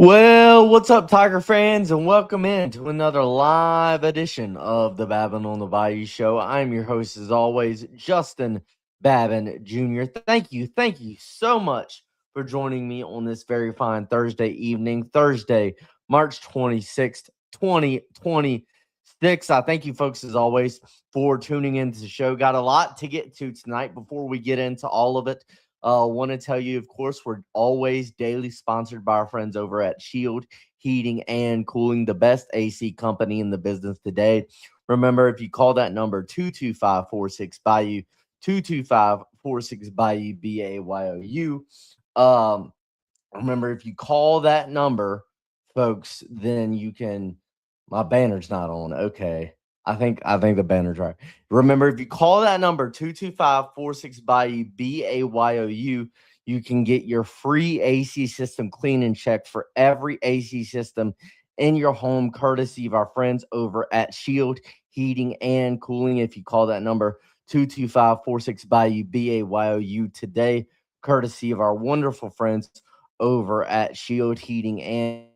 Well, what's up, Tiger fans, and welcome in to another live edition of the Babin on the Bayou show. I'm your host, as always, Justin Babin Jr. Thank you so much for joining me on this very fine Thursday evening, Thursday, March 26th, 2026. I thank you, folks, as always, for tuning into the show. Got a lot to get to tonight. Before we get into all of it, want to tell you, of course, we're always daily sponsored by our friends over at Shield Heating and Cooling, the best AC company in the business today. Remember, if you call that number 225-46 Bayou, 225-46 Bayou, Bayou. Remember, if you call that number, folks, then you can. My banner's not on. Okay. I think the banner's right. Remember, if you call that number 225-46 Bayou, Bayou, you can get your free AC system clean and checked for every AC system in your home, courtesy of our friends over at Shield Heating and Cooling. If you call that number 225-46 Bayou, Bayou today, courtesy of our wonderful friends over at Shield Heating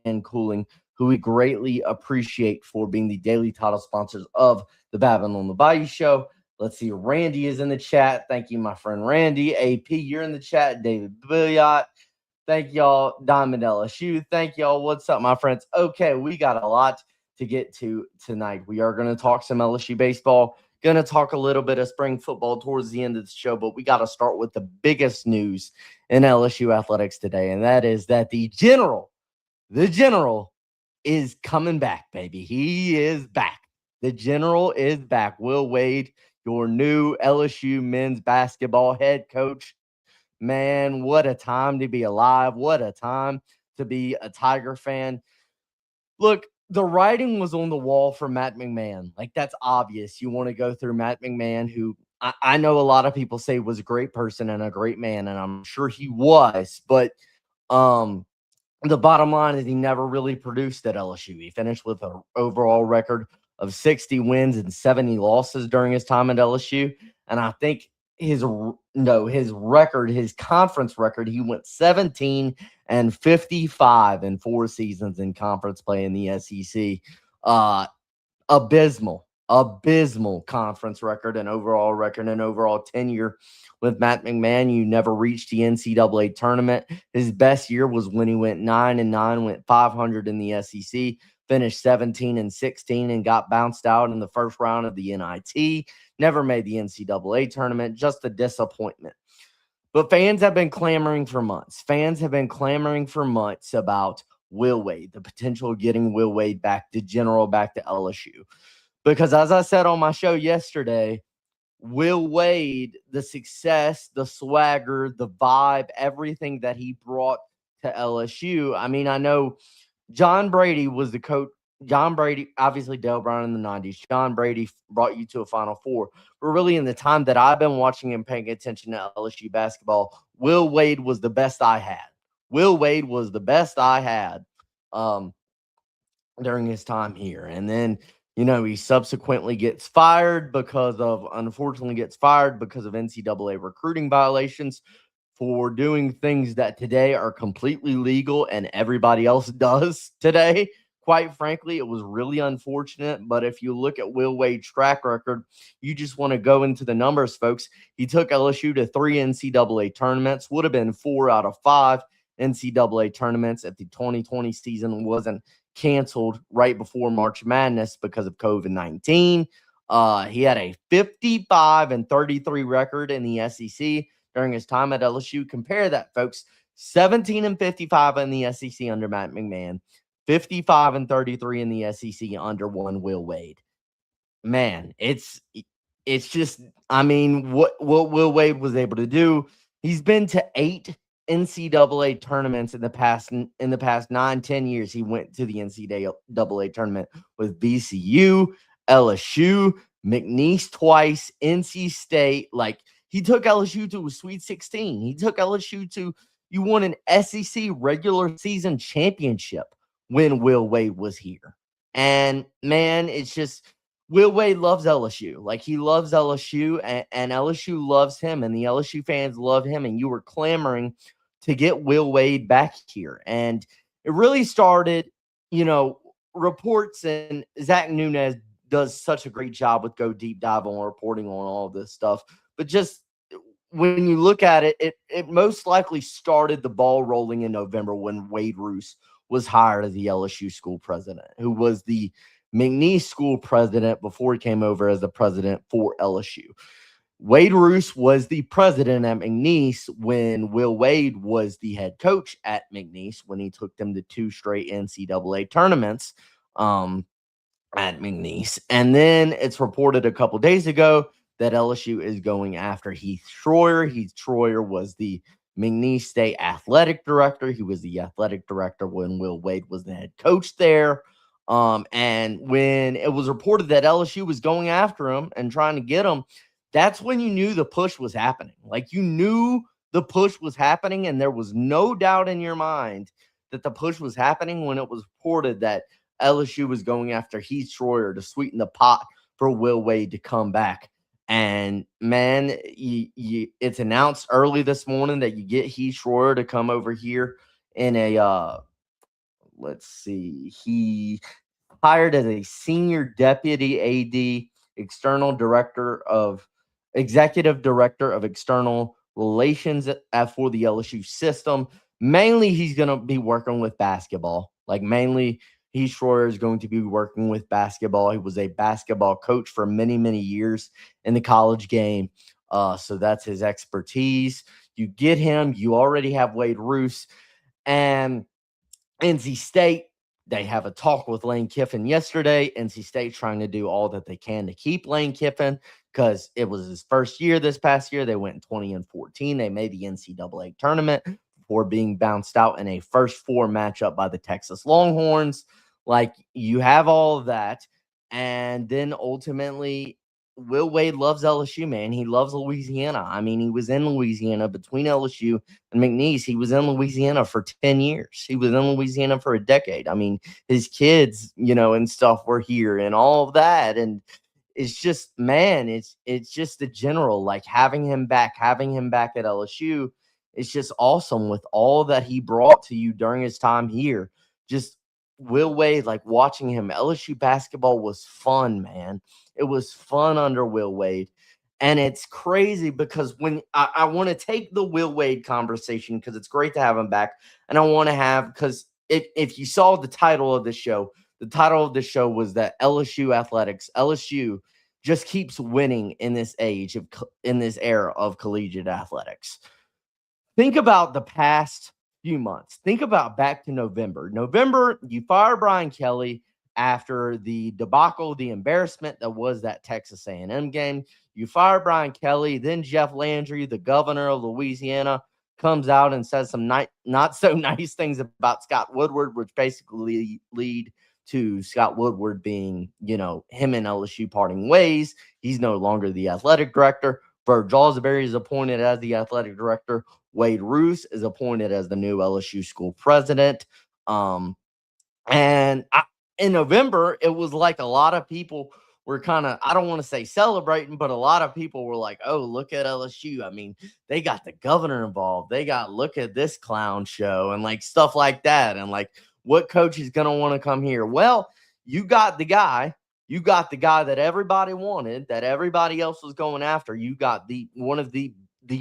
and Cooling, who we greatly appreciate for being the daily title sponsors of the Babin on the Bayou show. Let's see, Randy is in the chat. Thank you, my friend Randy. AP, you're in the chat. David Billiot. Thank y'all. Diamond LSU. Thank y'all. What's up, my friends? Okay, we got a lot to get to tonight. We are going to talk some LSU baseball. Going to talk a little bit of spring football towards the end of the show, but we got to start with the biggest news in LSU athletics today, and that is that the general is coming back, baby. He is back. The general is back. Will Wade, your new LSU men's basketball head coach. Man, what a time to be alive. What a time to be a Tiger fan. Look, the writing was on the wall for Matt McMahon. Like, that's obvious. You want to go through Matt McMahon, who I know a lot of people say was a great person and a great man, and I'm sure he was, but the bottom line is he never really produced at LSU. He finished with an overall record of 60 wins and 70 losses during his time at LSU. And I think his record, his conference record, he went 17-55 in 4 seasons in conference play in the SEC. Abysmal conference record and overall tenure with Matt McMahon. You never reached the NCAA tournament. His best year was when he went 9-9, went 500 in the SEC, finished 17-16, and got bounced out in the first round of the NIT. Never made the NCAA tournament. Just a disappointment. But fans have been clamoring for months. About Will Wade, the potential of getting Will Wade back to LSU. Because as I said on my show yesterday, Will Wade, the success, the swagger, the vibe, everything that he brought to LSU. I mean, I know John Brady was the coach. John Brady, obviously Dale Brown in the 90s. John Brady brought you to a Final Four. But really, in the time that I've been watching and paying attention to LSU basketball, Will Wade was the best I had. During his time here. And then, he subsequently unfortunately gets fired because of NCAA recruiting violations for doing things that today are completely legal and everybody else does today. Quite frankly, it was really unfortunate. But if you look at Will Wade's track record, you just want to go into the numbers, folks. He took LSU to 3 NCAA tournaments, would have been 4 out of 5 NCAA tournaments if the 2020 season wasn't canceled right before March Madness because of COVID-19. He had a 55-33 record in the SEC during his time at LSU. Compare that, folks. 17-55 in the SEC under Matt McMahon, 55-33 in the SEC under one Will Wade. Man, it's just, I mean, what Will Wade was able to do. He's been to 8 NCAA tournaments in the past 9-10 years. He went to the NCAA tournament with VCU, LSU, McNeese twice, NC State. Like, he took LSU to a Sweet 16. He took LSU to, you won an SEC regular season championship when Will Wade was here. And man, it's just, Will Wade loves LSU. Like, he loves LSU, and LSU loves him, and the LSU fans love him, and you were clamoring to get Will Wade back here. And it really started, you know, reports, and Zach Nunez does such a great job with Go Deep Dive on reporting on all this stuff. But just when you look at it, it most likely started the ball rolling in November when Wade Roos was hired as the LSU school president, who was the McNeese school president before he came over as the president for LSU. Wade Roos was the president at McNeese when Will Wade was the head coach at McNeese when he took them to 2 straight NCAA tournaments at McNeese. And then it's reported a couple days ago that LSU is going after Heath Schroyer. Heath Schroyer was the McNeese State athletic director. He was the athletic director when Will Wade was the head coach there. And when it was reported that LSU was going after him and trying to get him, that's when you knew the push was happening. Like, you knew the push was happening, and there was no doubt in your mind that the push was happening when it was reported that LSU was going after Heath Schroyer to sweeten the pot for Will Wade to come back. And man, it's announced early this morning that you get Heath Schroyer to come over here in a let's see, he hired as a senior deputy AD, executive director of external relations for the LSU system. Mainly, he's going to be working with basketball. Like, mainly, Heath Schroyer is going to be working with basketball. He was a basketball coach for many, many years in the college game. So that's his expertise. You get him. You already have Wade Roos. And NC State, they have a talk with Lane Kiffin yesterday. NC State trying to do all that they can to keep Lane Kiffin because it was his first year this past year. They went 20-14. They made the NCAA tournament before being bounced out in a first 4 matchup by the Texas Longhorns. Like, you have all of that. And then ultimately, Will Wade loves LSU, man. He loves Louisiana. I mean, he was in Louisiana between LSU and McNeese. He was in Louisiana for 10 years. He was in Louisiana for a decade. I mean, his kids, and stuff were here and all of that. And it's just, man, it's just the general, like, having him back at LSU. It's just awesome with all that he brought to you during his time here. Just Will Wade, like, watching him, LSU basketball was fun, man. It was fun under Will Wade. And it's crazy because when I want to take the Will Wade conversation, because it's great to have him back. And I want to have, because if you saw the title of the show was that LSU just keeps winning in this era of collegiate athletics. Think about the past few months. Think about back to November. You fire Brian Kelly after the debacle, the embarrassment that was that Texas A&M game. You fire Brian Kelly. Then Jeff Landry, the governor of Louisiana, comes out and says some not so nice things about Scott Woodward, which basically lead to Scott Woodward being, him and LSU parting ways. He's no longer the athletic director. Bert Jawsbury is appointed as the athletic director. Wade Roos is appointed as the new LSU school president. In November, it was like a lot of people were kind of, I don't want to say celebrating, but a lot of people were like, oh, look at LSU. I mean, they got the governor involved. Look at this clown show and like stuff like that. And like, what coach is going to want to come here? Well, you got the guy that everybody wanted, that everybody else was going after. You got one of the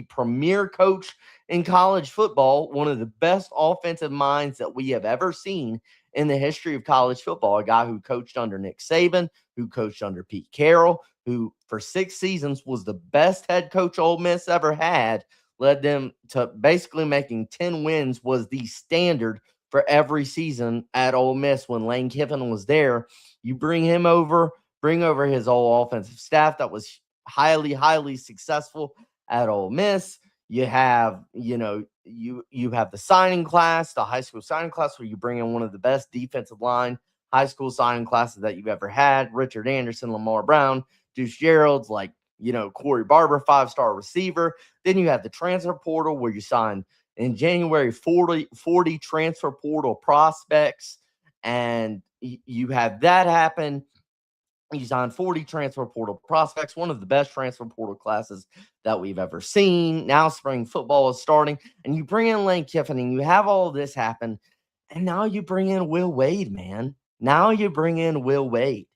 premier coach in college football, one of the best offensive minds that we have ever seen in the history of college football, a guy who coached under Nick Saban, who coached under Pete Carroll, who for 6 seasons was the best head coach Ole Miss ever had, led them to basically making 10 wins, was the standard for every season at Ole Miss when Lane Kiffin was there. You bring over his whole offensive staff that was highly, highly successful at Ole Miss. You have, you have the signing class, the high school signing class, where you bring in one of the best defensive line high school signing classes that you've ever had. Richard Anderson, Lamar Brown, Deuce Gerald's, like, Corey Barber, 5-star receiver. Then you have the transfer portal where you sign in January 40 transfer portal prospects. And you have that happen. You signed 40 transfer portal prospects, one of the best transfer portal classes that we've ever seen. Now spring football is starting, and you bring in Lane Kiffin, and you have all of this happen. And now you bring in Will Wade, man. Now you bring in Will Wade,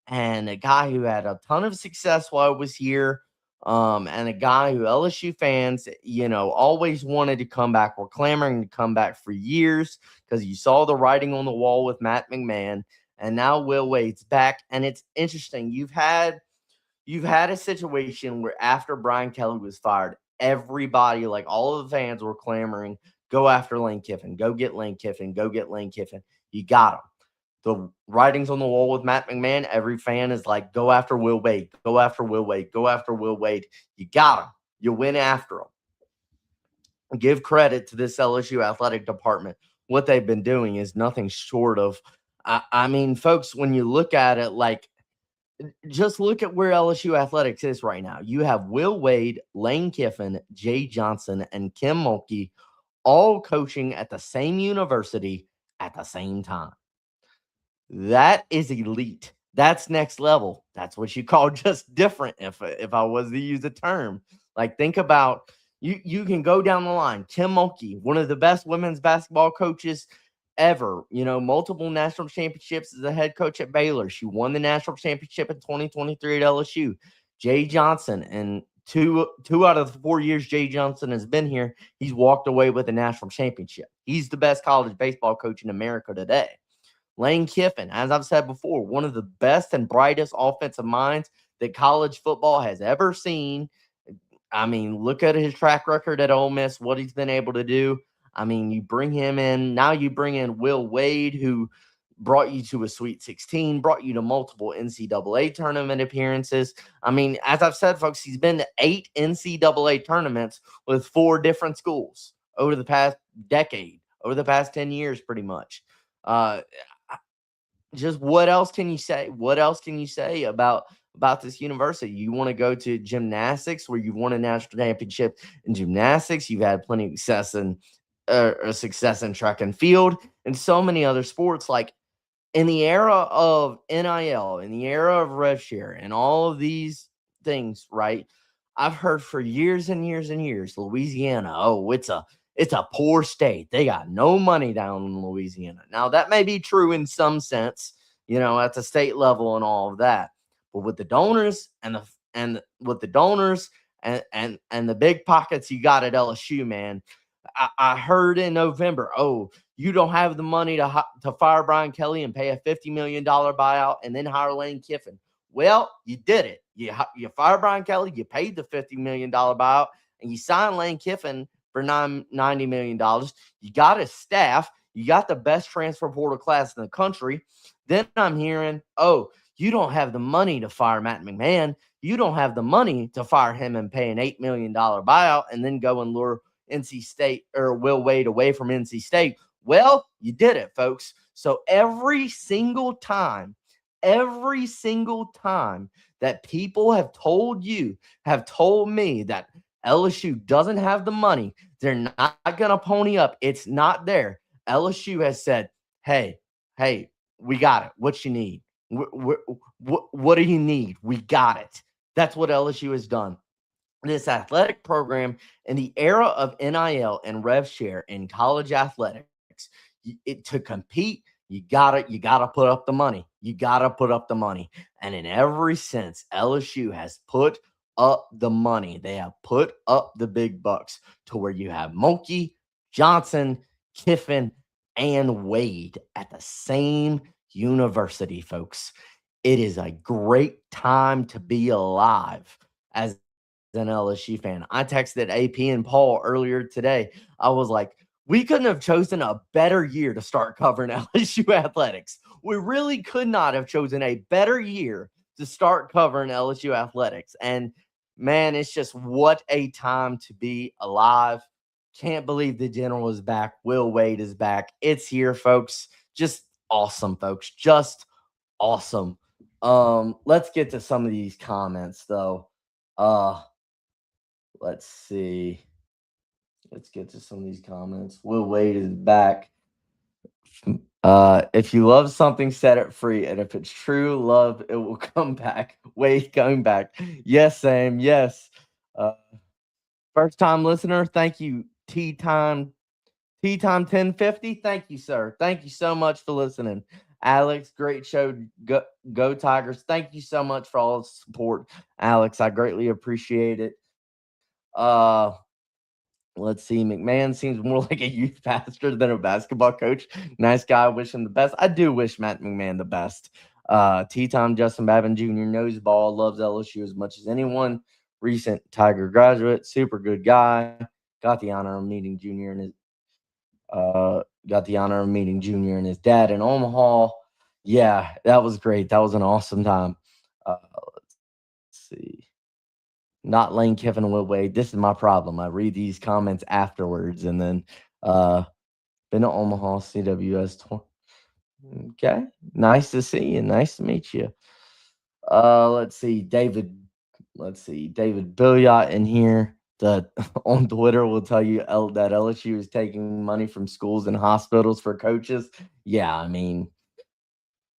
and a guy who had a ton of success while I was here, and a guy who LSU fans, always wanted to come back. Were clamoring to come back for years because you saw the writing on the wall with Matt McMahon, and now Will Wade's back. And it's interesting. You've had a situation where after Brian Kelly was fired, everybody, like all of the fans, were clamoring, go after Lane Kiffin, go get Lane Kiffin, go get Lane Kiffin. You got him. The writings on the wall with Matt McMahon, every fan is like, go after Will Wade, go after Will Wade, go after Will Wade. You got him. You went after him. Give credit to this LSU athletic department. What they've been doing is nothing short of, I mean, folks, when you look at it, like, just look at where LSU athletics is right now. You have Will Wade, Lane Kiffin, Jay Johnson, and Kim Mulkey all coaching at the same university at the same time. That is elite. That's next level. That's what you call just different, if I was to use a term. Like, think about, you can go down the line. Kim Mulkey, one of the best women's basketball coaches ever, multiple national championships as a head coach at Baylor. She won the national championship in 2023 at LSU. Jay Johnson, and two out of the 4 years Jay Johnson has been here, he's walked away with a national championship. He's the best college baseball coach in America today. Lane Kiffin, as I've said before, one of the best and brightest offensive minds that college football has ever seen. I mean, look at his track record at Ole Miss, what he's been able to do. I mean, you bring him in. Now you bring in Will Wade, who brought you to a Sweet 16, brought you to multiple NCAA tournament appearances. I mean, as I've said, folks, he's been to 8 NCAA tournaments with 4 different schools over the past decade, over the past 10 years, pretty much. Just what else can you say? What else can you say about this university? You want to go to gymnastics, where you've won a national championship in gymnastics. You've had plenty of success in track and field and so many other sports. Like, in the era of NIL, in the era of rev share and all of these things, right? I've heard for years and years and years, Louisiana, oh, it's a poor state. They got no money down in Louisiana. Now, that may be true in some sense, at the state level and all of that. But with the donors and the big pockets you got at LSU, man, I heard in November, oh, you don't have the money to fire Brian Kelly and pay a $50 million buyout and then hire Lane Kiffin. Well, you did it. You fired Brian Kelly, you paid the $50 million buyout, and you signed Lane Kiffin for $90 million. You got his staff. You got the best transfer portal class in the country. Then I'm hearing, oh, you don't have the money to fire Matt McMahon. You don't have the money to fire him and pay an $8 million buyout and then go and lure NC State or Will Wade away from NC State. Well, you did it, folks. So every single time that people have told me that LSU doesn't have the money, they're not going to pony up, it's not there, LSU has said, hey, we got it. What you need? What do you need? We got it. That's what LSU has done. This athletic program in the era of NIL and rev share in college athletics, to compete, you gotta put up the money. You gotta put up the money. And in every sense, LSU has put up the money. They have put up the big bucks to where you have Mulkey, Johnson, Kiffin, and Wade at the same university, folks. It is a great time to be alive as an LSU fan. I texted AP and Paul earlier today. I was like, we couldn't have chosen a better year to start covering LSU athletics. We really could not have chosen a better year to start covering LSU athletics. And man, it's just what a time to be alive. Can't believe the general is back. Will Wade is back. It's here, folks. Just awesome, folks. Just awesome. Let's get to some of these comments, though. Let's see. Let's get to some of these comments. Will Wade is back. If you love something, set it free. And if it's true love, it will come back. Wade coming back. Yes, Sam. Yes. First time listener. Thank you. Tea time Tea Time 1050. Thank you, sir. Thank you so much for listening. Alex, great show. Go Tigers. Thank you so much for all the support, Alex. I greatly appreciate it. Let's see. McMahon seems more like a youth pastor than a basketball coach. Nice guy. Wish him the best. I do wish Matt McMahon the best. Tea Time Justin Babin Jr. knows ball, loves LSU as much as anyone. Recent Tiger graduate, super good guy. Got the honor of meeting Junior and his dad in Omaha. Yeah, that was great. That was an awesome time. Let's see. Not Lane Kiffin and Will Wade. This is my problem. I read these comments afterwards, and then been to Omaha, CWS. Okay, nice to see you. Nice to meet you. Let's see, David. Let's see, David Billiot in here that on Twitter will tell you that LSU is taking money from schools and hospitals for coaches. Yeah, I mean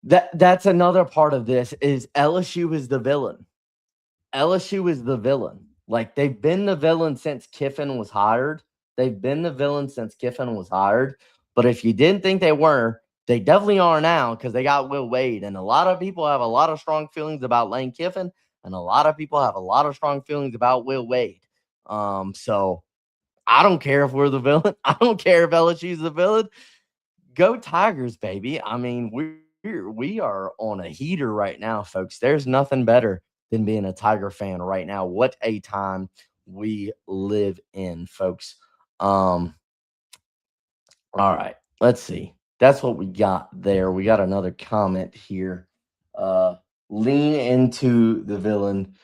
that's another part of this is LSU is the villain. LSU is the villain. Like they've been the villain since Kiffin was hired. They've been the villain since Kiffin was hired. But if you didn't think they were, they definitely are now because they got Will Wade. And a lot of people have a lot of strong feelings about Lane Kiffin, and a lot of people have a lot of strong feelings about Will Wade. So I don't care if we're the villain. I don't care if LSU is the villain. Go Tigers, baby. I mean, we are on a heater right now, folks. There's nothing better than being a Tiger fan right now. What a time we live in, folks. All right, let's see. That's what we got there. We got another comment here. Lean into the villain.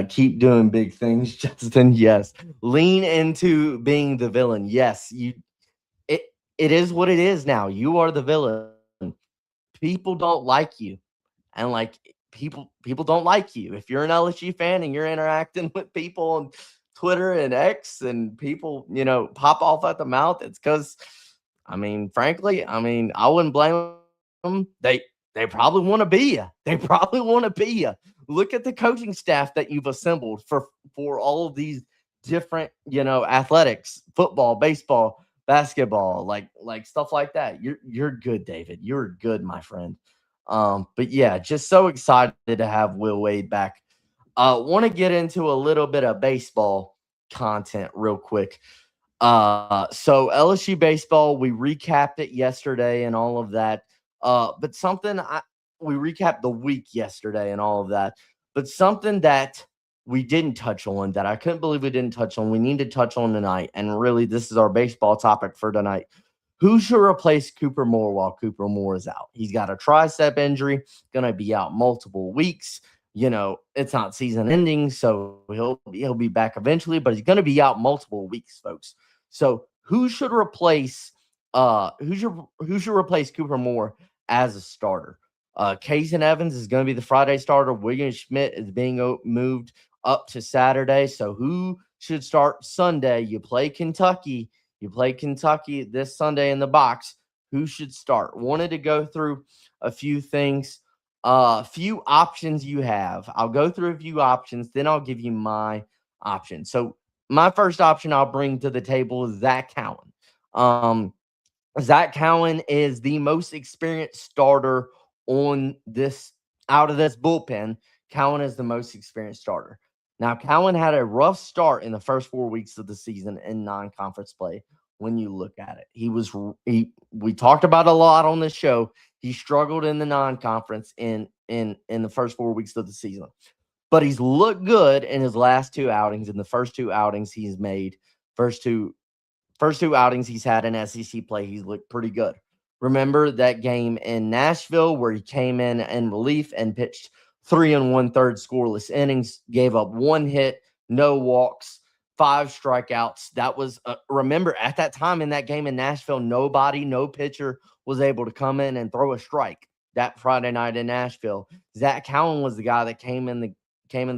Keep doing big things, Justin. Yes. Lean into being the villain. Yes, it is what it is now. You are the villain. People don't like you. And like people don't like you. If you're an LSU fan and you're interacting with people on Twitter and X and people, pop off at the mouth, it's because I mean, frankly, I wouldn't blame them. They probably want to be you. They probably want to be you. Look at the coaching staff that you've assembled for all of these different, athletics, football, baseball, basketball, like stuff like that. You're good, David. You're good, my friend. But yeah, just so excited to have Will Wade back. Want to get into a little bit of baseball content real quick. So LSU baseball, we recapped it yesterday and all of that. But we recapped the week yesterday and all of that. But something that we didn't touch on that I couldn't believe we didn't touch on, we need to touch on tonight. And really, this is our baseball topic for tonight. Who should replace Cooper Moore while Cooper Moore is out? He's got a tricep injury, going to be out multiple weeks. It's not season ending, so he'll be back eventually, but he's going to be out multiple weeks, folks. So who should replace Cooper Moore as a starter? Kaysen Evans is going to be the Friday starter. William Schmidt is being moved up to Saturday. So who should start Sunday? You play Kentucky this Sunday in the box. Who should start? Wanted to go through a few things, few options you have. I'll go through a few options, then I'll give you my option. So my first option I'll bring to the table is Zach Cowan. Zach Cowan is the most experienced starter out of this bullpen. Cowan is the most experienced starter. Now, Cowan had a rough start in the first 4 weeks of the season in non-conference play. When you look at it, we talked about it a lot on this show. He struggled in the non-conference in the first 4 weeks of the season, but he's looked good in his last two outings. In the first two outings he's made, first two outings he's had in SEC play, he's looked pretty good. Remember that game in Nashville where he came in relief and pitched 3 1/3 scoreless innings, gave up 1 hit, no walks, 5 strikeouts. That was, remember, at that time in that game in Nashville, no pitcher was able to come in and throw a strike that Friday night in Nashville. Zach Cowan was the guy that came in the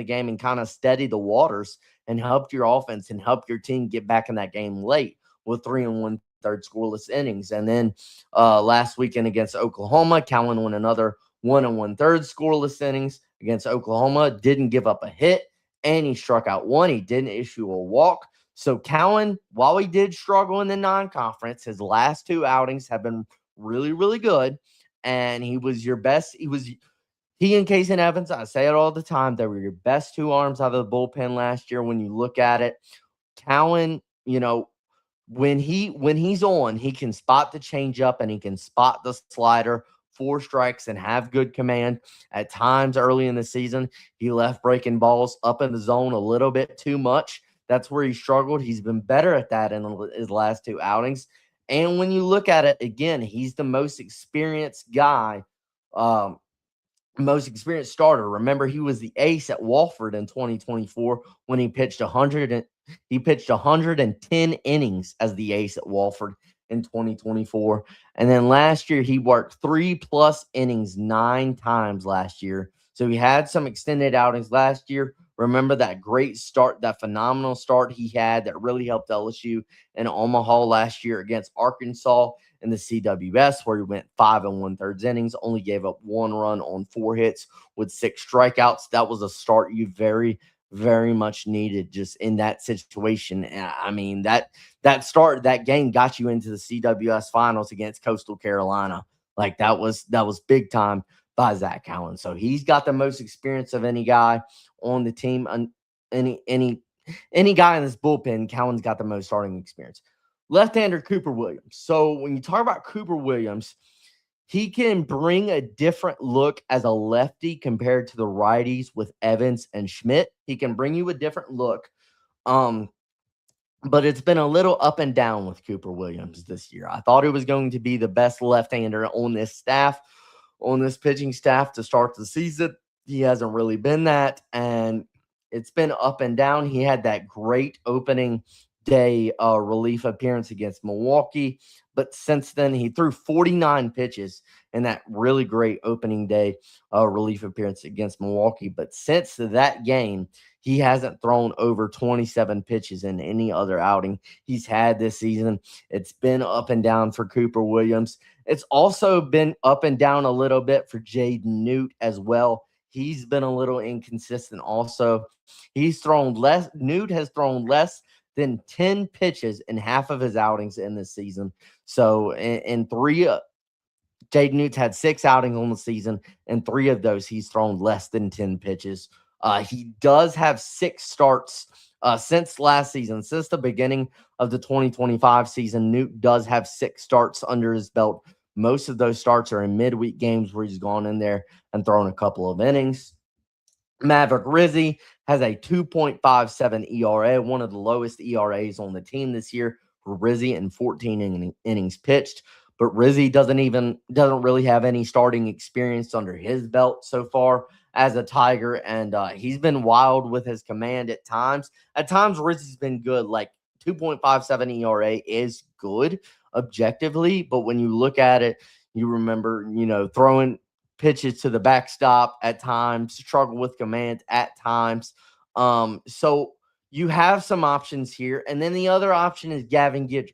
game and kind of steadied the waters and helped your offense and helped your team get back in that game late with 3 1/3 scoreless innings. And then last weekend against Oklahoma, Cowan won another 1 1/3 scoreless innings against Oklahoma. Didn't give up a hit, and he struck out 1. He didn't issue a walk. So Cowan, while he did struggle in the non-conference, his last two outings have been really, really good. And he was your best. He and Casey Evans, I say it all the time, they were your best two arms out of the bullpen last year when you look at it. Cowan, when he's on, he can spot the changeup and he can spot the slider, four strikes, and have good command. At times early in the season, he left breaking balls up in the zone a little bit too much. That's where he struggled. He's been better at that in his last two outings. And when you look at it again, he's the most experienced guy, um, most experienced starter. Remember, he was the ace at Walford in 2024 when he pitched 110 innings as the ace at Walford in 2024. And then last year he worked 3+ innings 9 times last year. So he had some extended outings last year. Remember that great start, that phenomenal start he had that really helped LSU in Omaha last year against Arkansas in the CWS, where he went 5 1/3 innings, only gave up 1 run on 4 hits with 6 strikeouts. That was a start you very, very much needed just in that situation. I mean, that game got you into the CWS finals against Coastal Carolina. Like that was big time by Zach Cowan. So he's got the most experience of any guy on the team. Any guy in this bullpen, Cowan's got the most starting experience. Left-hander Cooper Williams. So when you talk about Cooper Williams, he can bring a different look as a lefty compared to the righties with Evans and Schmidt. He can bring you a different look. But it's been a little up and down with Cooper Williams this year. I thought he was going to be the best left-hander on this staff, on this pitching staff to start the season. He hasn't really been that, and it's been up and down. He had that great opening day relief appearance against Milwaukee, but since then he threw 49 pitches in that really great opening day relief appearance against Milwaukee. But since that game, he hasn't thrown over 27 pitches in any other outing he's had this season. It's been up and down for Cooper Williams. It's also been up and down a little bit for Jaden Newt as well. He's been a little inconsistent also. Newt has thrown less than 10 pitches in half of his outings in this season. So in 3, Jaden Newt's had 6 outings on the season, and 3 of those he's thrown less than 10 pitches. He does have 6 starts since last season. Since the beginning of the 2025 season, Newt does have 6 starts under his belt. Most of those starts are in midweek games where he's gone in there and thrown a couple of innings. Maverick Rizzi has a 2.57 ERA, one of the lowest ERAs on the team this year for Rizzi in 14 innings pitched. But Rizzi doesn't really have any starting experience under his belt so far as a Tiger, and he's been wild with his command at times. At times, Rizzi's been good. Like 2.57 ERA is good objectively, but when you look at it, you remember, throwing pitches to the backstop at times, struggle with command at times. So you have some options here. And then the other option is Gavin Guidry.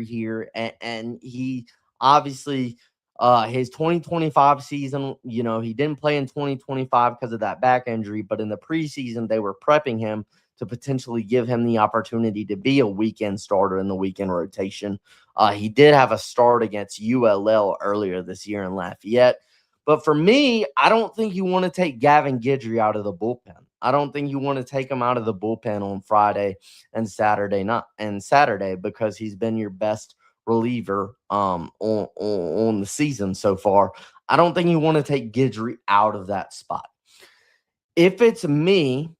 Here. And he obviously, his 2025 season, he didn't play in 2025 because of that back injury, but in the preseason, they were prepping him to potentially give him the opportunity to be a weekend starter in the weekend rotation. He did have a start against ULL earlier this year in Lafayette. But for me, I don't think you want to take Gavin Guidry out of the bullpen. I don't think you want to take him out of the bullpen on Friday and Saturday because he's been your best reliever on the season so far. I don't think you want to take Guidry out of that spot. If it's me,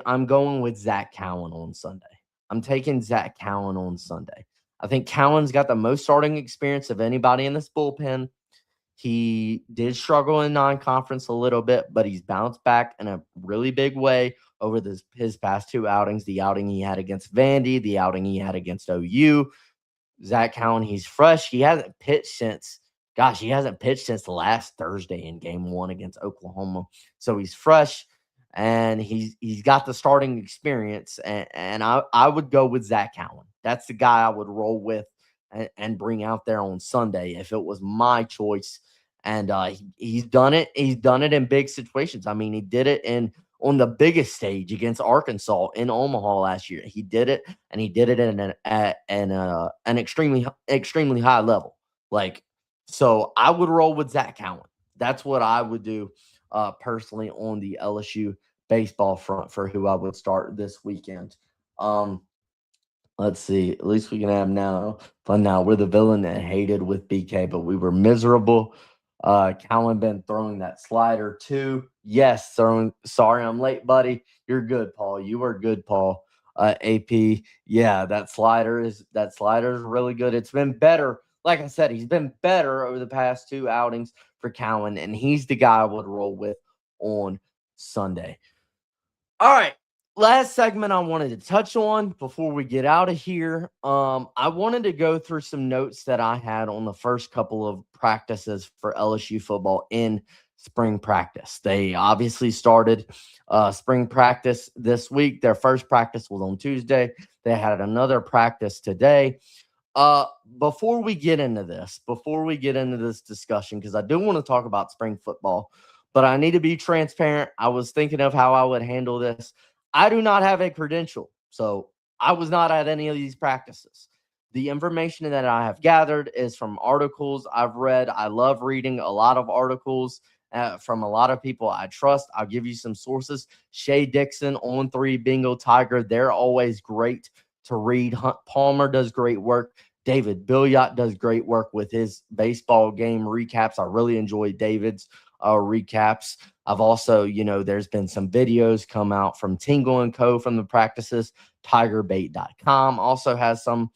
I'm going with Zach Cowan on Sunday. I'm taking Zach Cowan on Sunday. I think Cowan's got the most starting experience of anybody in this bullpen. He did struggle in non-conference a little bit, but he's bounced back in a really big way over his past 2 outings. The outing he had against Vandy, the outing he had against OU. Zach Cowan, he's fresh. He hasn't pitched since the last Thursday in game 1 against Oklahoma. So he's fresh. And he's got the starting experience, and I would go with Zach Cowan. That's the guy I would roll with and bring out there on Sunday if it was my choice. And he's done it. He's done it in big situations. I mean, he did it on the biggest stage against Arkansas in Omaha last year. He did it, and he did it at an extremely high level. Like, so I would roll with Zach Cowan. That's what I would do personally on the LSU baseball front for who I would start this weekend. Um, let's see. At least we can have now fun now. We're the villain that hated with BK, but we were miserable. Cowan been throwing that slider too. Yes, throwing. Sorry, I'm late, buddy. You're good, Paul. You are good, Paul. AP. Yeah, that slider is really good. It's been better. Like I said, he's been better over the past two outings for Cowan, and he's the guy I would roll with on Sunday. All right. Last segment I wanted to touch on before we get out of here. I wanted to go through some notes that I had on the first couple of practices for LSU football in spring practice. They obviously started spring practice this week. Their first practice was on Tuesday. They had another practice today. Before we get into this discussion, because I do want to talk about spring football, but I need to be transparent. I was thinking of how I would handle this. I do not have a credential, so I was not at any of these practices. The information that I have gathered is from articles I've read. I love reading a lot of articles from a lot of people I trust. I'll give you some sources. Shay Dixon, On 3, Bingo Tiger, they're always great to read. Hunt Palmer does great work. David Billiot does great work with his baseball game recaps. I really enjoy David's recaps. I've also, there's been some videos come out from Tingle & Co. from the practices. TigerBait.com also has some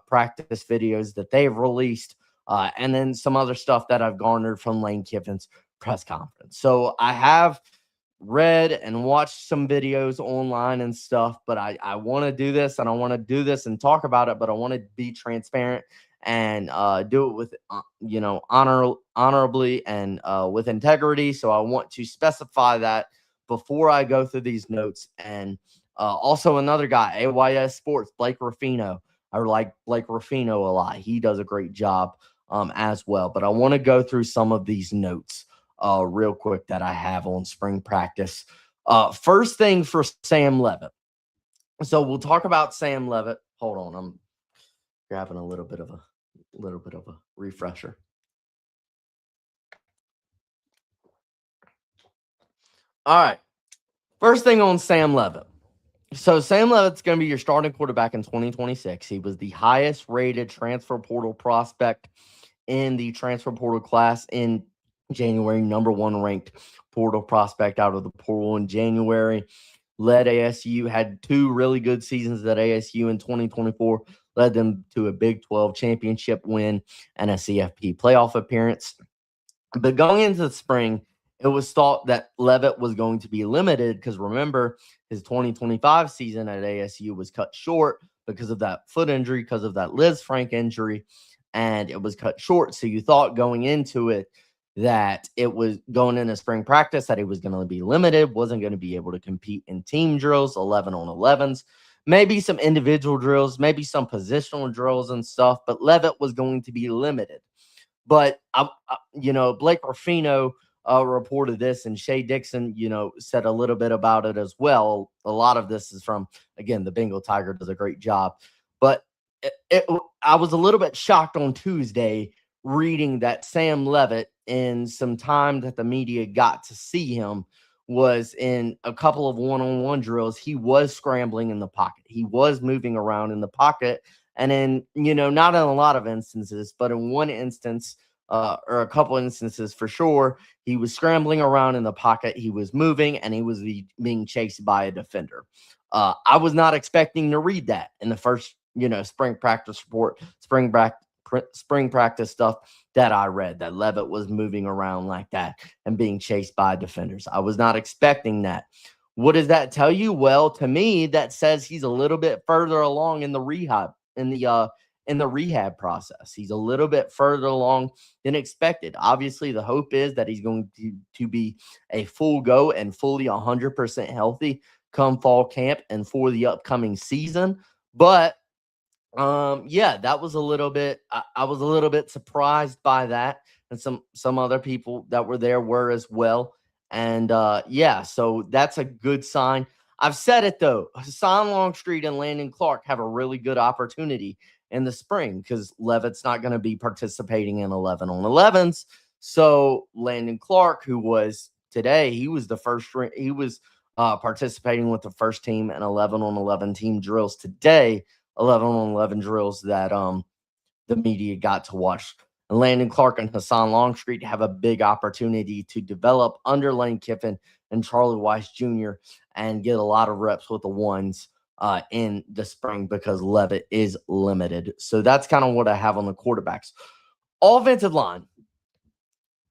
practice videos that they've released. And then some other stuff that I've garnered from Lane Kiffin's press conference. So I have read and watched some videos online and stuff, but I want to do this, and I want to do this and talk about it, but I want to be transparent and do it with honorably and with integrity. So I want to specify that before I go through these notes. And also another guy, AYS Sports, Blake Ruffino. I like Blake Ruffino a lot. He does a great job as well. But I want to go through some of these notes real quick that I have on spring practice. First thing for Sam Levitt. So we'll talk about Sam Levitt. Hold on, I'm grabbing a little bit of a refresher. All right. First thing on Sam Levitt. So Sam Levitt's going to be your starting quarterback in 2026. He was the highest rated transfer portal prospect in the transfer portal class in January, number one ranked portal prospect out of the portal in January. Led ASU, had two really good seasons at ASU in 2024, led them to a Big 12 championship win and a CFP playoff appearance. But going into the spring, it was thought that Levitt was going to be limited because, remember, his 2025 season at ASU was cut short because of that foot injury, because of that Liz Frank injury, and it was cut short. So you thought going into it that it was going into spring practice that he was going to be limited, wasn't going to be able to compete in team drills, 11 on 11s, maybe some individual drills, maybe some positional drills and stuff, but Levitt was going to be limited. But, Blake Ruffino reported this, and Shay Dixon, said a little bit about it as well. A lot of this is from, again, the Bengal Tiger does a great job. But I was a little bit shocked on Tuesday reading that Sam Levitt, in some time that the media got to see him, was in a couple of one-on-one drills. He was scrambling in the pocket. He was moving around in the pocket. And in, not in a lot of instances, but in one instance, or a couple instances for sure, he was scrambling around in the pocket. He was moving, and he was being chased by a defender. I was not expecting to read that in the first, spring practice report, spring practice stuff that I read, that Levitt was moving around like that and being chased by defenders. I was not expecting that. What does that tell you? Well, to me, that says he's a little bit further along in the rehab, in the rehab process. He's a little bit further along than expected. Obviously, the hope is that he's going to be a full go and fully 100% healthy come fall camp and for the upcoming season. But that was a little bit, I was a little bit surprised by that. And some other people that were there were as well. And yeah, so that's a good sign. I've said it though. Hassan Longstreet and Landon Clark have a really good opportunity in the spring because Levitt's not going to be participating in 11 on 11s. So Landon Clark, who was today, he was the first. He was participating with the first team and 11 on 11 team drills today. 11 on 11 drills that the media got to watch. And Landon Clark and Hassan Longstreet have a big opportunity to develop under Lane Kiffin and Charlie Weiss Jr. and get a lot of reps with the ones in the spring because Levitt is limited. So that's kind of what I have on the quarterbacks. Offensive line.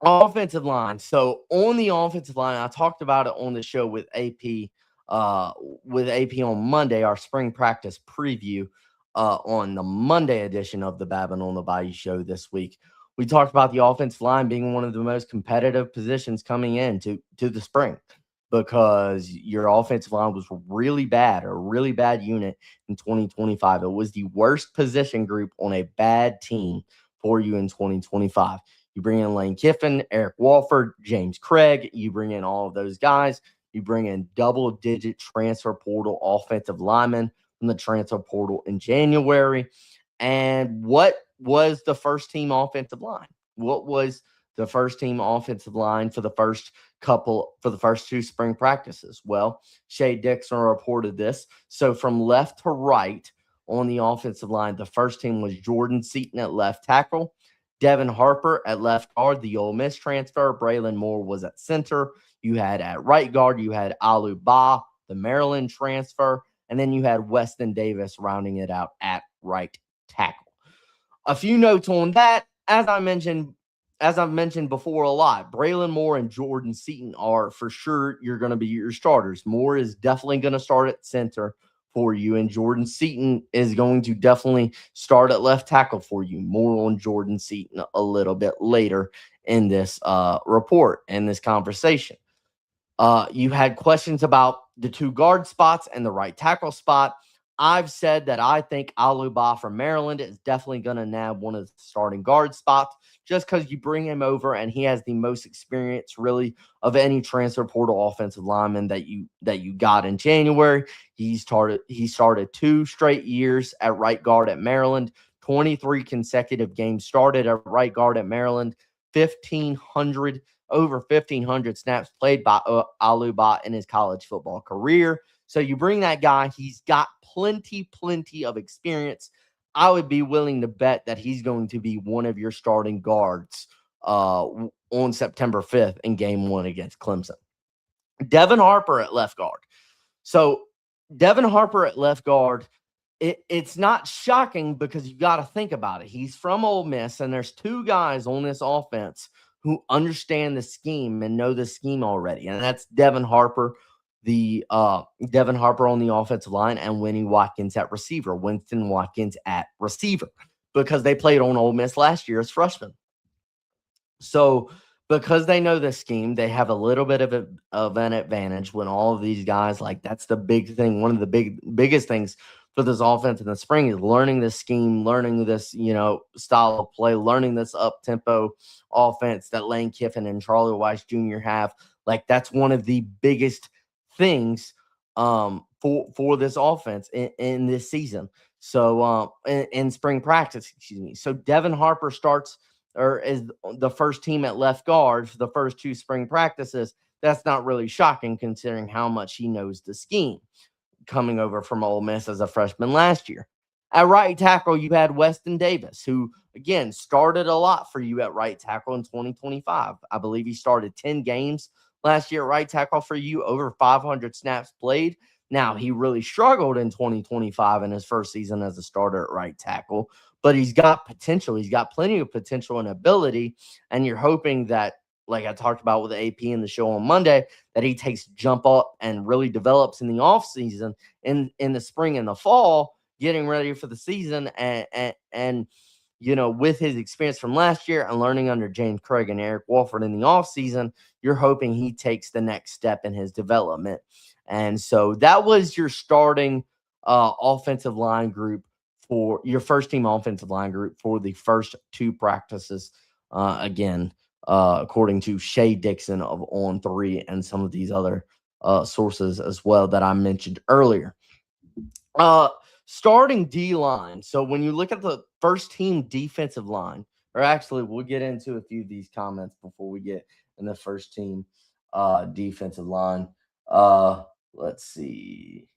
Offensive line. So on the offensive line, I talked about it on the show with AP on Monday, our spring practice preview on the Monday edition of the Babin on the Bayou show this week. We talked about the offensive line being one of the most competitive positions coming into the spring because your offensive line was really bad, a really bad unit in 2025. It was the worst position group on a bad team for you in 2025. You bring in Lane Kiffin, Eric Walford, James Craig. You bring in all of those guys. You bring in double-digit transfer portal offensive linemen from the transfer portal in January. And what was the first team offensive line? What was the first team offensive line for the first two spring practices? Well, Shea Dixon reported this. So from left to right on the offensive line, the first team was Jordan Seaton at left tackle, Devin Harper at left guard, the Ole Miss transfer. Braylon Moore was at center. You had at right guard, you had Alu Ba, the Maryland transfer. And then you had Weston Davis rounding it out at right tackle. A few notes on that. As I've mentioned before a lot, Braylon Moore and Jordan Seaton are for sure you're going to be your starters. Moore is definitely going to start at center for you, and Jordan Seaton is going to definitely start at left tackle for you. More on Jordan Seaton a little bit later in this report, in this conversation. You had questions about the two guard spots and the right tackle spot. I've said that I think Aluba from Maryland is definitely going to nab one of the starting guard spots just because you bring him over and he has the most experience really of any transfer portal offensive lineman that you got in January. He started 2 straight years at right guard at Maryland, 23 consecutive games started at right guard at Maryland, over 1,500 snaps played by Aluba in his college football career. So you bring that guy, he's got plenty of experience. I would be willing to bet that he's going to be one of your starting guards on September 5th in game 1 against Clemson. Devin Harper at left guard. So Devin Harper at left guard, it's not shocking because you got to think about it. He's from Ole Miss, and there's 2 guys on this offense who understand the scheme and know the scheme already, and that's Devin Harper on the offensive line and Winston Watkins at receiver, because they played on Ole Miss last year as freshmen. So because they know the scheme, they have a little bit of an advantage when all of these guys, like, that's the big thing. One of the biggest things for this offense in the spring is learning this scheme, learning this, style of play, learning this up-tempo offense that Lane Kiffin and Charlie Weiss Jr. have. Like, that's one of the biggest things for this offense in this season. So in spring practice, excuse me. So Devin Harper is the first team at left guard for the first 2 spring practices. That's not really shocking considering how much he knows the scheme, coming over from Ole Miss as a freshman last year. At right tackle, you had Weston Davis, who, again, started a lot for you at right tackle in 2025. I believe he started 10 games last year at right tackle for you, over 500 snaps played. Now, he really struggled in 2025 in his first season as a starter at right tackle, but he's got potential. He's got plenty of potential and ability, and you're hoping that, like I talked about with the AP in the show on Monday, that he takes jump up and really develops in the offseason, in the spring and the fall, getting ready for the season. And with his experience from last year and learning under James Craig and Eric Walford in the offseason, you're hoping he takes the next step in his development. And so that was your starting offensive line group for your first team offensive line group for the first 2 practices. Again, according to Shay Dixon of On Three and some of these other sources as well that I mentioned earlier. Uh, Starting D line. So when you look at the first team defensive line, or actually, we'll get into a few of these comments before we get in the first team defensive line. Uh, let's see.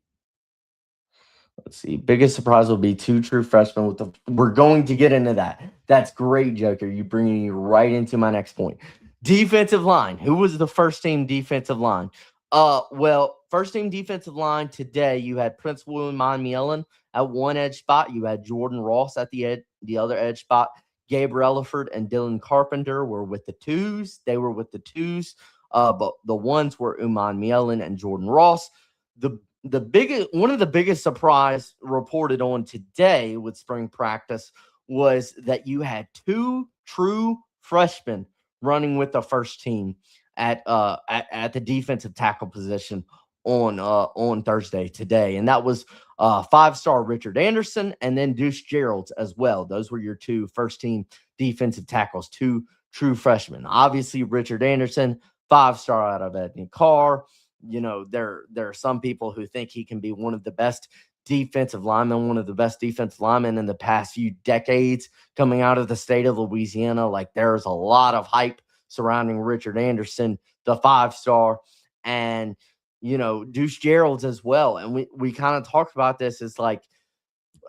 Let's see. Biggest surprise will be two true freshmen with the. We're going to get into that. That's great, Joker. You bringing me right into my next point. Defensive line. Who was the first team defensive line? Well, first team defensive line today. You had Prince William Mielen at one edge spot. You had Jordan Ross at the other edge spot. Gabe Relaford and Dylan Carpenter were with the twos. They were with the twos. But the ones were Uman Mielen and Jordan Ross. The biggest one of the biggest surprise reported on today with spring practice was that you had two true freshmen running with the first team at the defensive tackle position on Thursday today, and that was 5-star Richard Anderson and then Deuce Gerald's as well. Those were your two first team defensive tackles, two true freshmen. Obviously, Richard Anderson, 5-star out of Edney Carr. You know, there are some people who think he can be one of the best defensive linemen in the past few decades coming out of the state of Louisiana. Like, there's a lot of hype surrounding Richard Anderson, the 5-star, and, you know, Deuce Gerald's as well. And we kind of talked about this. It's like,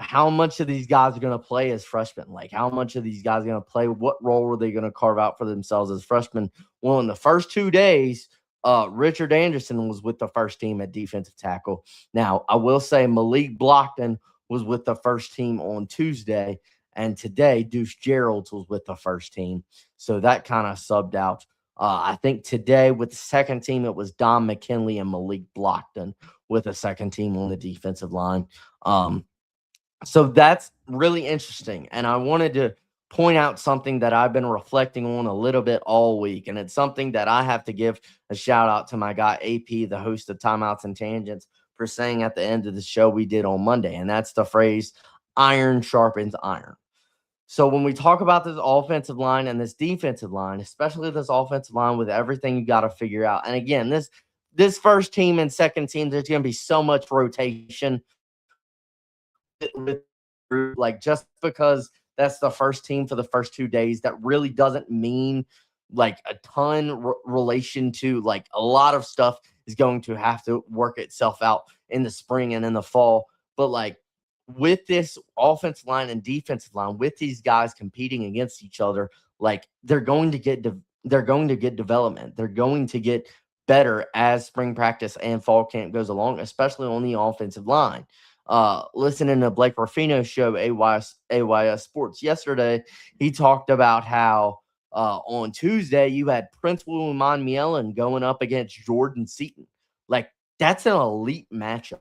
how much of these guys are going to play as freshmen? Like, how much of these guys are going to play? What role are they going to carve out for themselves as freshmen? Well, in the first 2 days, Richard Anderson was with the first team at defensive tackle. Now, I will say Malik Blockton was with the first team on Tuesday, and today Deuce Gerald's was with the first team. So that kind of subbed out. I think today with the second team, it was Don McKinley and Malik Blockton with the second team on the defensive line. So that's really interesting. And I wanted to point out something that I've been reflecting on a little bit all week. And it's something that I have to give a shout out to my guy, AP, the host of Timeouts and Tangents, for saying at the end of the show we did on Monday. And that's the phrase, iron sharpens iron. So when we talk about this offensive line and this defensive line, especially this offensive line with everything you got to figure out. And again, this first team and second team, there's going to be so much rotation with, like, just because that's the first team for the first 2 days, that really doesn't mean like a ton relation to, like, a lot of stuff is going to have to work itself out in the spring and in the fall. But like, with this offensive line and defensive line, with these guys competing against each other, like, they're going to get development. They're going to get better as spring practice and fall camp goes along, especially on the offensive line. Listening to Blake Ruffino's show, AYS Sports, yesterday, he talked about how on Tuesday you had Prince William Mielen going up against Jordan Seaton. Like, that's an elite matchup.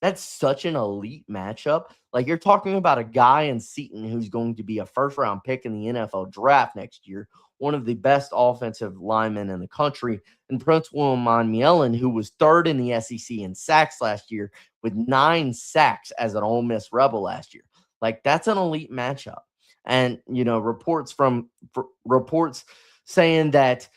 That's such an elite matchup. Like, you're talking about a guy in Seaton who's going to be a first-round pick in the NFL draft next year, one of the best offensive linemen in the country, and Prince William Mielen, who was third in the SEC in sacks last year with 9 sacks as an Ole Miss Rebel last year. Like, that's an elite matchup. And, you know, reports saying that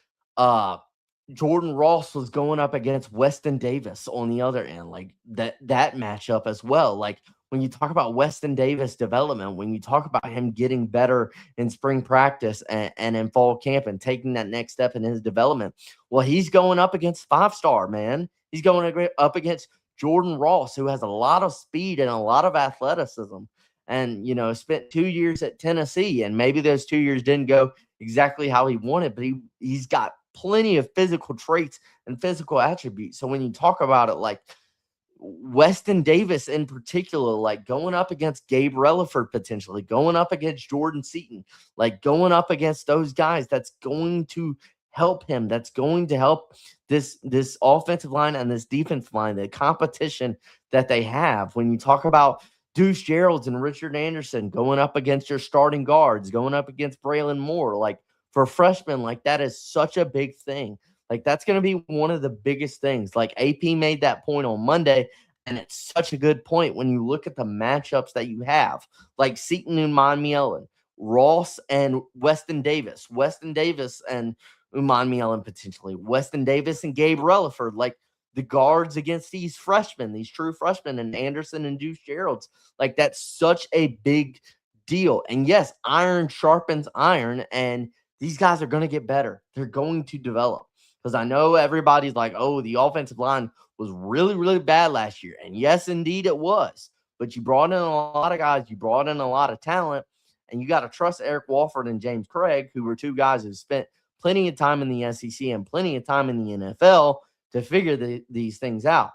Jordan Ross was going up against Weston Davis on the other end, like that matchup as well. Like, when you talk about Weston Davis development, when you talk about him getting better in spring practice and in fall camp and taking that next step in his development, well, he's going up against 5-star, man. He's going up against Jordan Ross, who has a lot of speed and a lot of athleticism, and, you know, spent 2 years at Tennessee, and maybe those 2 years didn't go exactly how he wanted, but he's got plenty of physical traits and physical attributes. So when you talk about it, like Weston Davis in particular, like going up against Gabe Relaford, potentially going up against Jordan Seaton, like going up against those guys, that's going to help him. That's going to help this offensive line and this defensive line, the competition that they have. When you talk about Deuce Gerald's and Richard Anderson going up against your starting guards, going up against Braylon Moore, like, for freshmen, like, that is such a big thing. Like, that's going to be one of the biggest things. Like, AP made that point on Monday, and it's such a good point when you look at the matchups that you have. Like, Seaton and Mielen, Ross and Weston Davis. Weston Davis and Uman Mielen potentially. Weston Davis and Gabe Relaford, like the guards against these freshmen, these true freshmen, and Anderson and Deuce Gerald's. Like, that's such a big deal. And yes, iron sharpens iron, and these guys are going to get better. They're going to develop. Because I know everybody's like, oh, the offensive line was really, really bad last year. And yes, indeed it was. But you brought in a lot of guys. You brought in a lot of talent. And you got to trust Eric Walford and James Craig, who were two guys who spent plenty of time in the SEC and plenty of time in the NFL to figure these things out.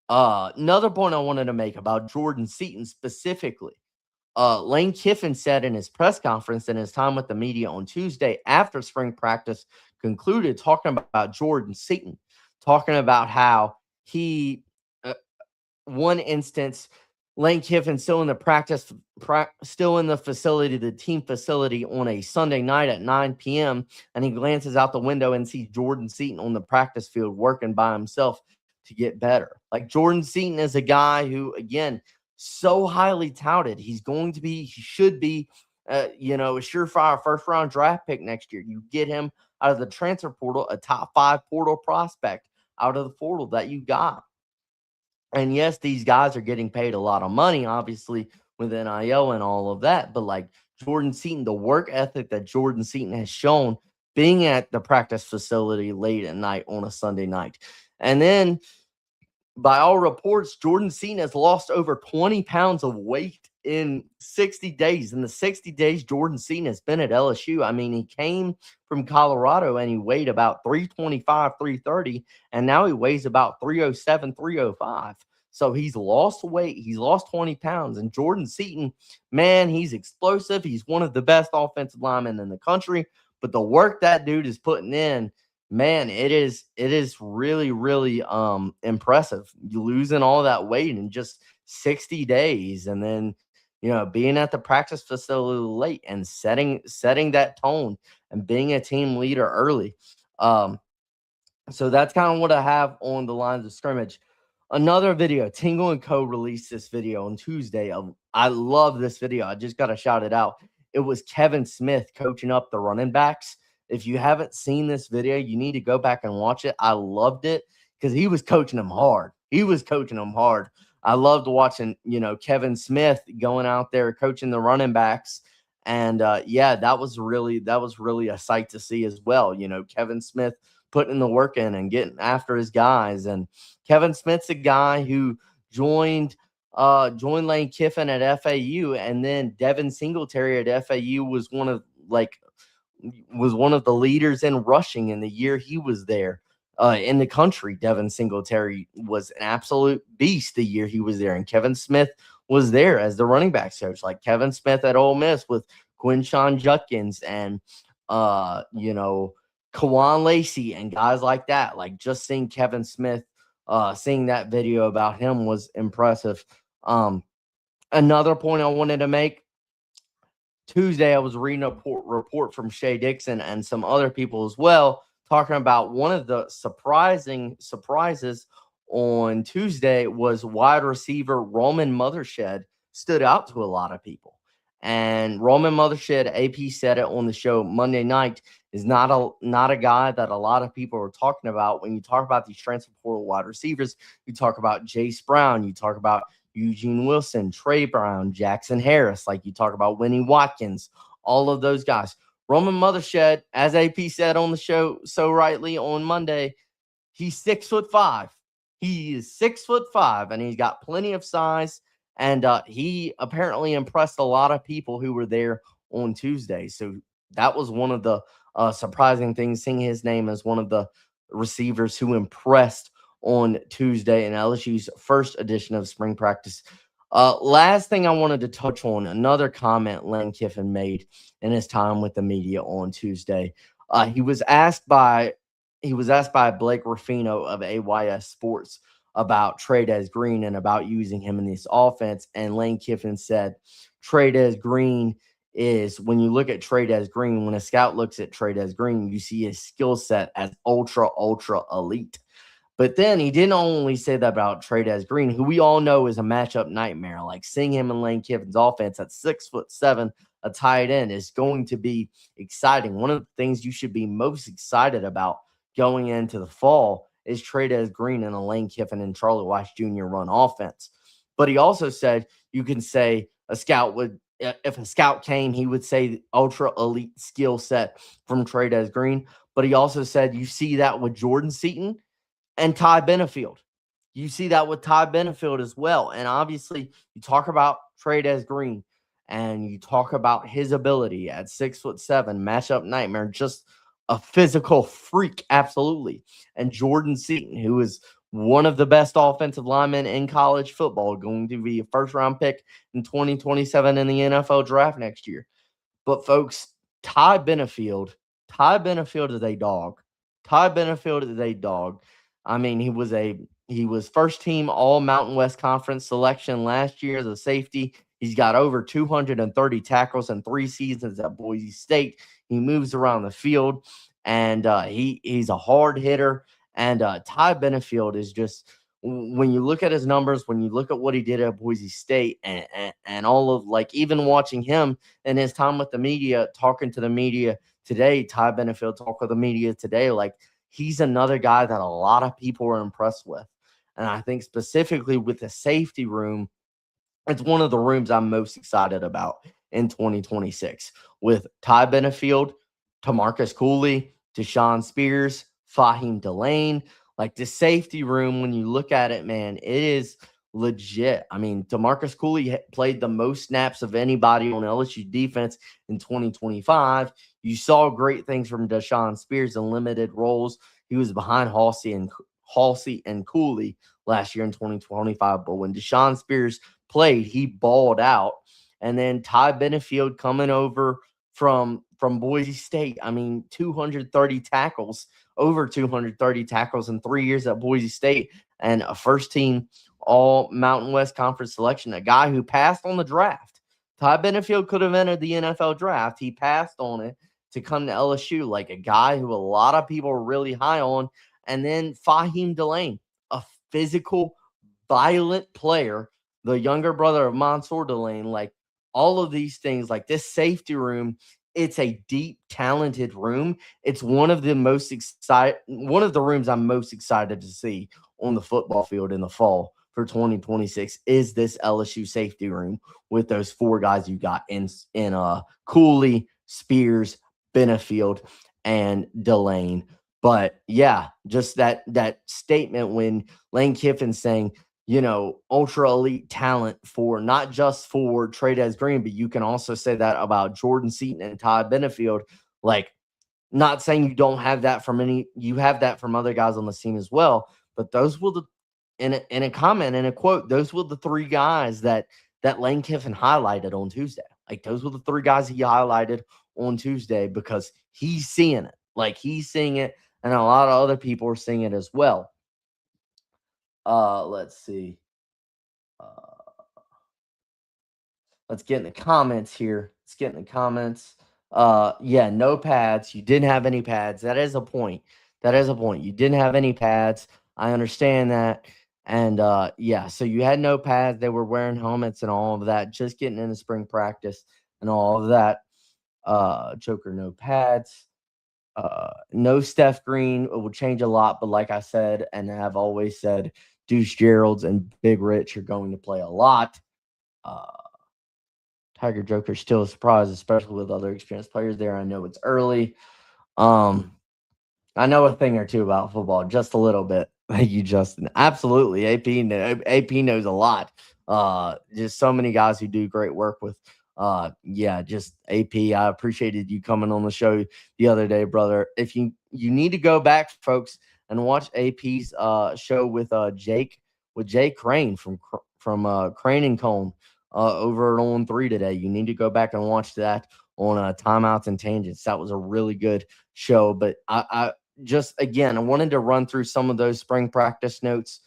Another point I wanted to make about Jordan Seaton specifically. Lane Kiffin said in his press conference in his time with the media on Tuesday after spring practice concluded, talking about Jordan Seaton, talking about how he, one instance, Lane Kiffin still in the still in the facility, the team facility on a Sunday night at 9 p.m. And he glances out the window and sees Jordan Seaton on the practice field working by himself to get better. Like, Jordan Seaton is a guy who, again, so highly touted. He should be, a surefire first-round draft pick next year. You get him out of the transfer portal, a top 5 portal prospect out of the portal that you got. And yes, these guys are getting paid a lot of money, obviously, with NIL and all of that. But like Jordan Seaton, the work ethic that Jordan Seaton has shown being at the practice facility late at night on a Sunday night. And then, by all reports, Jordan Seaton has lost over 20 pounds of weight in 60 days. In the 60 days Jordan Seaton has been at LSU, I mean, he came from Colorado and he weighed about 325, 330, and now he weighs about 307, 305. So he's lost weight. He's lost 20 pounds. And Jordan Seaton, man, he's explosive. He's one of the best offensive linemen in the country. But the work that dude is putting in, man, it is really, really impressive. You losing all that weight in just 60 days, and then, being at the practice facility late and setting that tone and being a team leader early. So that's kind of what I have on the lines of scrimmage. Another video, Tingle & Co. released this video on Tuesday. I love this video. I just got to shout it out. It was Kevin Smith coaching up the running backs. If you haven't seen this video, you need to go back and watch it. I loved it because he was coaching them hard. I loved watching, Kevin Smith going out there coaching the running backs. And that was really a sight to see as well. Kevin Smith putting the work in and getting after his guys. And Kevin Smith's a guy who joined Lane Kiffin at FAU, and then Devin Singletary at FAU was one of the leaders in rushing in the year he was there in the country. Devin Singletary was an absolute beast the year he was there, and Kevin Smith was there as the running backs coach. Like Kevin Smith at Ole Miss with Quinshawn Judkins and Kawan Lacey and guys like that. Like, just seeing Kevin Smith, seeing that video about him was impressive. Another point I wanted to make, Tuesday I was reading a report from Shea Dixon and some other people as well, talking about one of the surprises on Tuesday was wide receiver Roman Mothershed stood out to a lot of people. And Roman Mothershed, AP said it on the show Monday night, is not a guy that a lot of people are talking about. When you talk about these transfer portal wide receivers, you talk about Jace Brown, you talk about Eugene Wilson, Trey Brown, Jackson Harris, like you talk about Winnie Watkins, all of those guys. Roman Mothershed, as AP said on the show so rightly on Monday, he's 6'5". He is 6'5", and he's got plenty of size. And he apparently impressed a lot of people who were there on Tuesday. So that was one of the surprising things, seeing his name as one of the receivers who impressed on Tuesday in LSU's first edition of spring practice. Last thing I wanted to touch on, another comment Lane Kiffin made in his time with the media on Tuesday. He was asked by Blake Ruffino of AYS Sports about Trey'Dez Green and about using him in this offense. And Lane Kiffin said, Trey'Dez Green is, when you look at Trey'Dez Green, when a scout looks at Trey'Dez Green, you see his skill set as ultra elite. But then he didn't only say that about Trey'Dez Green, who we all know is a matchup nightmare. Like, seeing him in Lane Kiffin's offense at 6'7", a tight end is going to be exciting. One of the things you should be most excited about going into the fall is Trey'Dez Green and a Lane Kiffin and Charlie Weiss Jr. run offense. But he also said you can say a scout would, if a scout came, he would say ultra elite skill set from Trey'Dez Green. But he also said you see that with Jordan Seaton and Ty Benefield. You see that with Ty Benefield as well. And obviously, you talk about Trey'Dez Green and you talk about his ability at 6'7", matchup nightmare, just a physical freak, absolutely. And Jordan Seaton, who is one of the best offensive linemen in college football, going to be a first-round pick in 2027 in the NFL draft next year. But, folks, Ty Benefield is a dog. Ty Benefield is a dog. I mean, he was first team All Mountain West Conference selection last year as a safety. He's got over 230 tackles in 3 seasons at Boise State. He moves around the field, and he's a hard hitter. And Ty Benefield is just, when you look at his numbers, when you look at what he did at Boise State, and all of, like, even watching him and his time with the media, talking to the media today, Ty Benefield talk with the media today, like, he's another guy that a lot of people are impressed with. And I think specifically with the safety room, it's one of the rooms I'm most excited about in 2026 with Ty Benefield, Tamarcus Cooley, Deshaun Spears, Fahim Delane. Like, the safety room, when you look at it, man, it is legit. I mean, Tamarcus Cooley played the most snaps of anybody on LSU defense in 2025. You saw great things from Deshaun Spears in limited roles. He was behind Halsey and Cooley last year in 2025. But when Deshaun Spears played, he balled out. And then Ty Benefield coming over from Boise State. I mean, 230 tackles, over 230 tackles in 3 years at Boise State, and a first-team All Mountain West Conference selection, a guy who passed on the draft. Ty Benefield could have entered the NFL draft. He passed on it to come to LSU, like a guy who a lot of people are really high on. And then Fahim Delane, a physical, violent player, the younger brother of Mansour Delane. Like, all of these things, like this safety room, it's a deep, talented room. It's one of the rooms I'm most excited to see on the football field in the fall for 2026 is this LSU safety room with those 4 guys you got in Cooley, Spears, Benefield, and Delane. But yeah, just that statement when Lane Kiffin saying, ultra elite talent for not just for Trey'Dez Green, but you can also say that about Jordan Seaton and Ty Benefield. Like, not saying you don't have that from you have that from other guys on the team as well. But those were in a comment, in a quote, those were the 3 guys that Lane Kiffin highlighted on Tuesday. Like, those were the 3 guys he highlighted on Tuesday because he's seeing it. Like, he's seeing it, and a lot of other people are seeing it as well. Let's see. Let's get in the comments here. Yeah, no pads. You didn't have any pads. That is a point. You didn't have any pads. I understand that. And yeah, so you had no pads. They were wearing helmets and all of that, just getting into spring practice and all of that. Joker, no pads. No Steph Green. It will change a lot, but like I said, and have always said, Deuce Gerald's and Big Rich are going to play a lot. Tiger Joker still a surprise, especially with other experienced players there. I know it's early. I know a thing or two about football, just a little bit. Thank you, Justin. Absolutely. AP knows a lot. Just so many guys who do great work with just AP. I appreciated you coming on the show the other day, brother. If you need to go back, folks, and watch AP's show with Jake Crane from Crane and Cone over on 3 today. You need to go back and watch that on Timeouts and Tangents. That was a really good show. But I just, again, I wanted to run through some of those spring practice notes,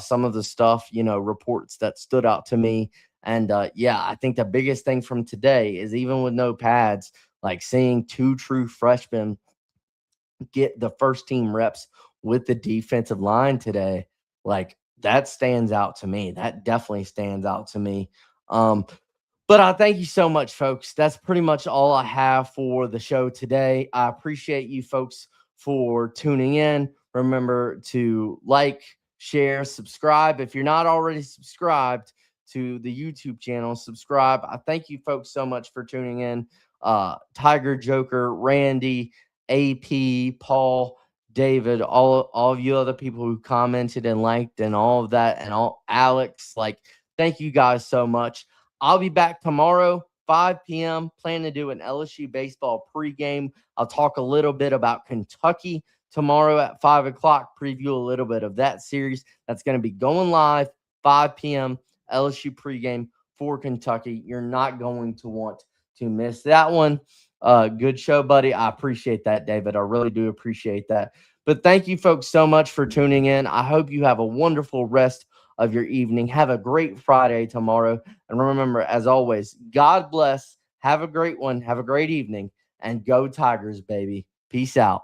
some of the stuff, reports that stood out to me. And I think the biggest thing from today is, even with no pads, like seeing 2 true freshmen get the first team reps with the defensive line today, like, that stands out to me. That definitely stands out to me. But I thank you so much, folks. That's pretty much all I have for the show today. I appreciate you folks for tuning in. Remember to like, share, subscribe. If you're not already subscribed to the YouTube channel, subscribe. I thank you folks so much for tuning in. Tiger Joker, Randy, AP, Paul, David, all of you other people who commented and liked and all of that, and all Alex, like, thank you guys so much. I'll be back tomorrow, 5 p.m. Plan to do an LSU baseball pregame. I'll talk a little bit about Kentucky tomorrow at 5 o'clock, preview a little bit of that series. That's going to be going live, 5 p.m. LSU pregame for Kentucky. You're not going to want to miss that one. Good show, buddy. I appreciate that, David. I really do appreciate that. But thank you, folks, so much for tuning in. I hope you have a wonderful rest of your evening. Have a great Friday tomorrow. And remember, as always, God bless. Have a great one. Have a great evening. And go Tigers, baby. Peace out.